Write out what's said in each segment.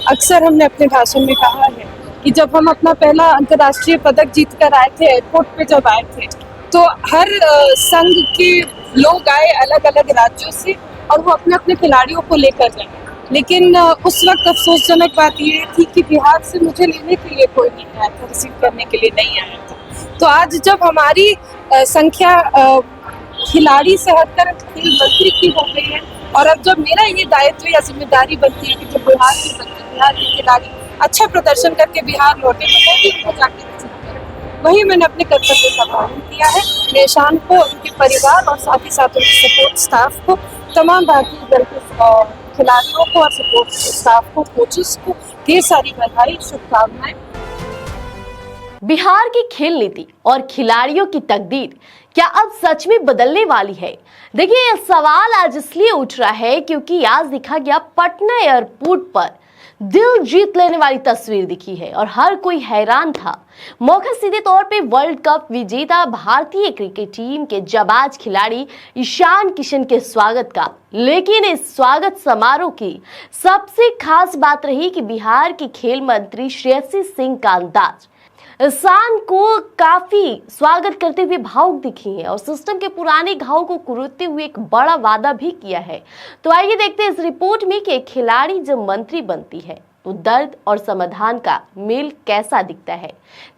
अक्सर हमने अपने भाषण में कहा है कि जब हम अपना पहला अंतर्राष्ट्रीय पदक जीत कर आए थे, एयरपोर्ट पे जब आए थे, तो हर संघ के लोग आए अलग अलग राज्यों से और वो अपने अपने खिलाड़ियों को लेकर गए। लेकिन उस वक्त अफसोसजनक बात ये थी कि बिहार से मुझे लेने के लिए कोई नहीं आया था, रिसीव करने के लिए नहीं आया था। तो आज जब हमारी संख्या खिलाड़ी से हटकर खेल मंत्री की हो गई है और अब जब मेरा ये दायित्व या जिम्मेदारी बनती है कि जब बिहार के बच्चे, बिहार के खिलाड़ी अच्छा प्रदर्शन करके बिहार लौटे तो मैं भी उनको जाके रिसीव करूं। वही मैंने अपने कर्तव्य का पालन किया है। निशान को, उनके परिवार और साथ ही साथ उनके सपोर्ट स्टाफ को, तमाम भारतीय दल के खिलाड़ियों को और सपोर्ट स्टाफ को, कोचेस को ढेर सारी बधाई, शुभकामनाएं। बिहार की खेल नीति और खिलाड़ियों की तकदीर क्या अब सच में बदलने वाली है? देखिए, यह सवाल आज इसलिए उठ रहा है क्योंकि आज दिखा गया पटना एयरपोर्ट पर दिल जीत लेने वाली तस्वीर दिखी है और हर कोई हैरान था। मौका सीधे तौर पे वर्ल्ड कप विजेता भारतीय क्रिकेट टीम के जाबाज खिलाड़ी ईशान किशन के स्वागत का। लेकिन इस स्वागत समारोह की सबसे खास बात रही कि बिहार की खेल मंत्री श्रेयसी सिंह का अंदाज ईशान को काफी स्वागत करते हुए भावुक दिखी है और सिस्टम के पुराने घाव को कुरेदते हुए एक बड़ा वादा भी किया है। तो आइए देखते हैं इस रिपोर्ट में कि एक खिलाड़ी जब मंत्री बनती है तो दर्द और समाधान का मेल कैसा दिखता है।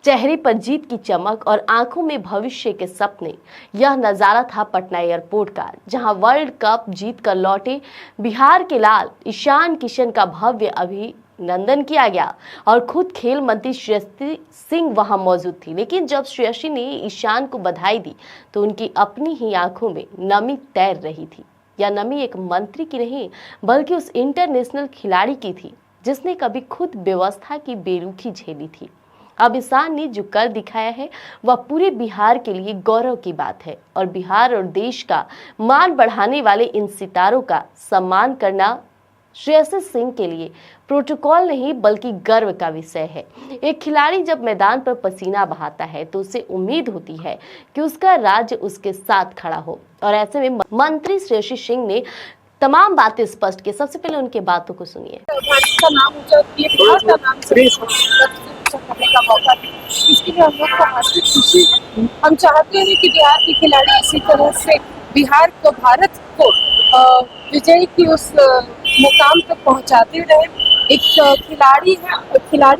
चेहरे पर जीत की चमक और आंखों में भविष्य के सपने। यह नजारा था पटना एयरपोर्ट का, जहां वर्ल्ड कप जीत कर लौटे बिहार के लाल ईशान किशन का भव्य अभिनंदन किया गया और खुद खेल मंत्री श्रेयसी सिंह वहां मौजूद थी। लेकिन जब श्रेयसी ने ईशान को बधाई दी तो उनकी अपनी ही आंखों में नमी तैर रही थी। यह नमी एक मंत्री की नहीं बल्कि उस इंटरनेशनल खिलाड़ी की थी जिसने कभी खुद व्यवस्था की बेरुखी झेली थी। अब ईशान ने जो कर दिखाया है वह पूरे बिहार के लिए गौरव की बात है और बिहार और देश का मान बढ़ाने वाले इन सितारों का सम्मान करना श्रेयसी सिंह के लिए प्रोटोकॉल नहीं बल्कि गर्व का विषय है। एक खिलाड़ी जब मैदान पर पसीना बहाता है तो उसे उम्मीद होती है कि उसका राज्य उसके साथ खड़ा हो और ऐसे में मंत्री श्रेयसी सिंह ने तमाम बातें स्पष्ट की। सबसे पहले उनके बातों को सुनिए। भारत का नाम ऊंचा किए, बिहार का नाम ऊंचा करने का मौका दिया, इसके लिए हम लोग को हार्दिक खुशी है। हम चाहते हैं कि बिहार के खिलाड़ी इसी तरह से बिहार को, भारत को विजय की उस मुकाम तक पहुंचाते रहे। एक खिलाड़ी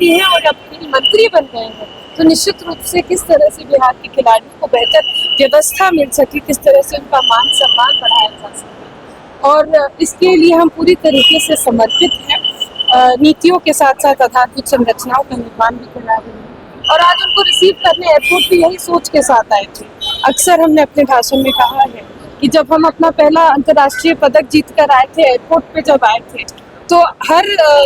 है और अब खेल मंत्री बन गए हैं तो निश्चित रूप से किस तरह से बिहार के खिलाड़ियों को बेहतर व्यवस्था मिल सके, किस तरह से उनका मान सम्मान बढ़ाया जा सके, और इसके लिए हम पूरी तरीके से समर्पित हैं। नीतियों के साथ साथ आधारभूत संरचनाओं का निर्माण भी करा रहे हैं और आज उनको रिसीव करने एयरपोर्ट भी यही सोच के साथ आए थे। अक्सर हमने अपने भाषण में कहा है कि जब हम अपना पहला अंतर्राष्ट्रीय पदक जीत कर आए थे, एयरपोर्ट पे जब आए थे, तो हर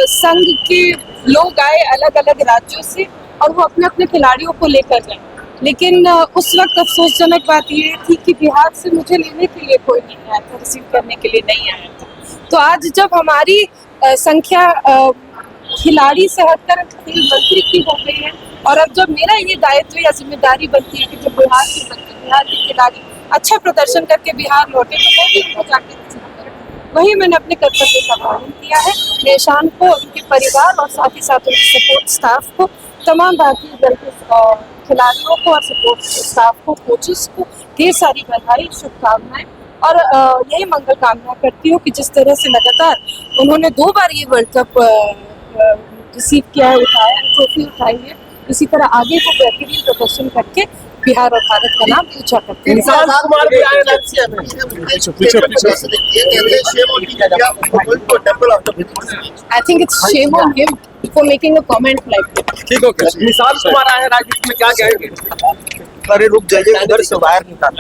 संघ के लोग आए अलग अलग राज्यों से और वो अपने अपने खिलाड़ियों को लेकर गए। लेकिन उस वक्त अफसोसजनक बात ये थी कि बिहार से मुझे लेने के लिए कोई नहीं आया था, रिसीव करने के लिए नहीं आया था। तो आज जब हमारी संख्या खिलाड़ी से हटकर खेल मंत्री की हो गई है और अब जब मेरा ये दायित्व या जिम्मेदारी बनती है कि जब बिहार के बच्चे, बिहार के खिलाड़ी अच्छा प्रदर्शन करके बिहार लौटे तो मैं भी उनको जाके रिसीव करूं। वही मैंने अपने कर्तव्य का पालन किया है। निशान को, उनके परिवार और साथ ही साथ उनके सपोर्ट स्टाफ को, तमाम भारतीय दल के खिलाड़ियों को और सपोर्ट स्टाफ को, कोचेस को ढेर सारी बधाई, शुभकामनाएं और यही मंगल कामना करती हूँ कि जिस तरह से लगातार उन्होंने 2 बार ये वर्ल्ड कप रिसीव किया है, उठाया, ट्रॉफी उठाई है, इसी तरह आगे को बेहतरीन प्रदर्शन करके बिहार और भारत का नाम ऊंचा करते हैं। I think it's shame on him for making a comment like that. ठीक हो गया। निशान कुमार आए राजनीति में क्या कहेंगे? अरे रुक जाइए, उधर से बाहर निकाल।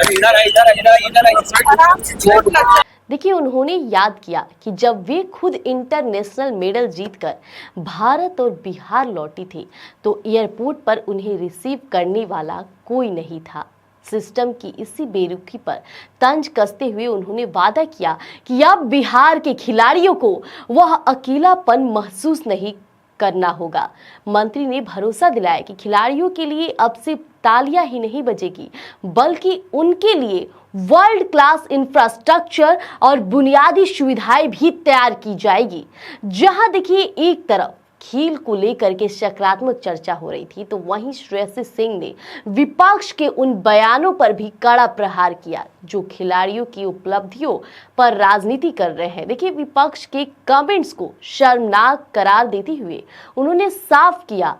आराम से चोट लग जाए। देखिए, उन्होंने याद किया कि जब वे खुद इंटरनेशनल मेडल जीतकर भारत और बिहार लौटी थी तो एयरपोर्ट पर उन्हें रिसीव करने वाला कोई नहीं था। सिस्टम की इसी बेरुखी पर तंज कसते हुए उन्होंने वादा किया कि अब बिहार के खिलाड़ियों को वह अकेलापन महसूस नहीं करना होगा। मंत्री ने भरोसा दिलाया कि खिलाड़ियों के लिए अब से तालियां ही नहीं बजेगी बल्कि उनके लिए वर्ल्ड क्लास इंफ्रास्ट्रक्चर और बुनियादी सुविधाएं भी तैयार की जाएगी। जहां देखिए, एक तरफ खेल को लेकर के सकारात्मक चर्चा हो रही थी, तो वहीं श्रेयसी सिंह ने विपक्ष के उन बयानों पर भी कड़ा प्रहार किया जो खिलाड़ियों की उपलब्धियों पर राजनीति कर रहे हैं। देखिए, विपक्ष के कमेंट्स को शर्मनाक करार देते हुए उन्होंने साफ किया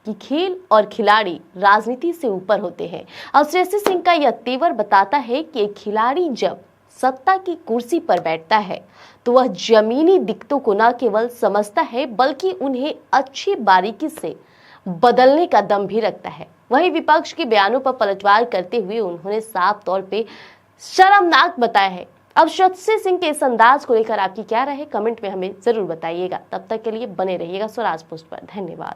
कि खेल और खिलाड़ी राजनीति से ऊपर होते हैं। अब श्रेयसी सिंह का यह तेवर बताता है कि एक खिलाड़ी जब सत्ता की कुर्सी पर बैठता है तो वह जमीनी दिक्कतों को न केवल समझता है बल्कि उन्हें अच्छी बारीकी से बदलने का दम भी रखता है। वहीं विपक्ष के बयानों पर पलटवार करते हुए उन्होंने साफ तौर पे शर्मनाक बताया है। अब श्रेयसी सिंह के इस अंदाज को लेकर आपकी क्या राय है, कमेंट में हमें जरूर बताइएगा। तब तक के लिए बने रहिएगा स्वराज पोस्ट पर। धन्यवाद।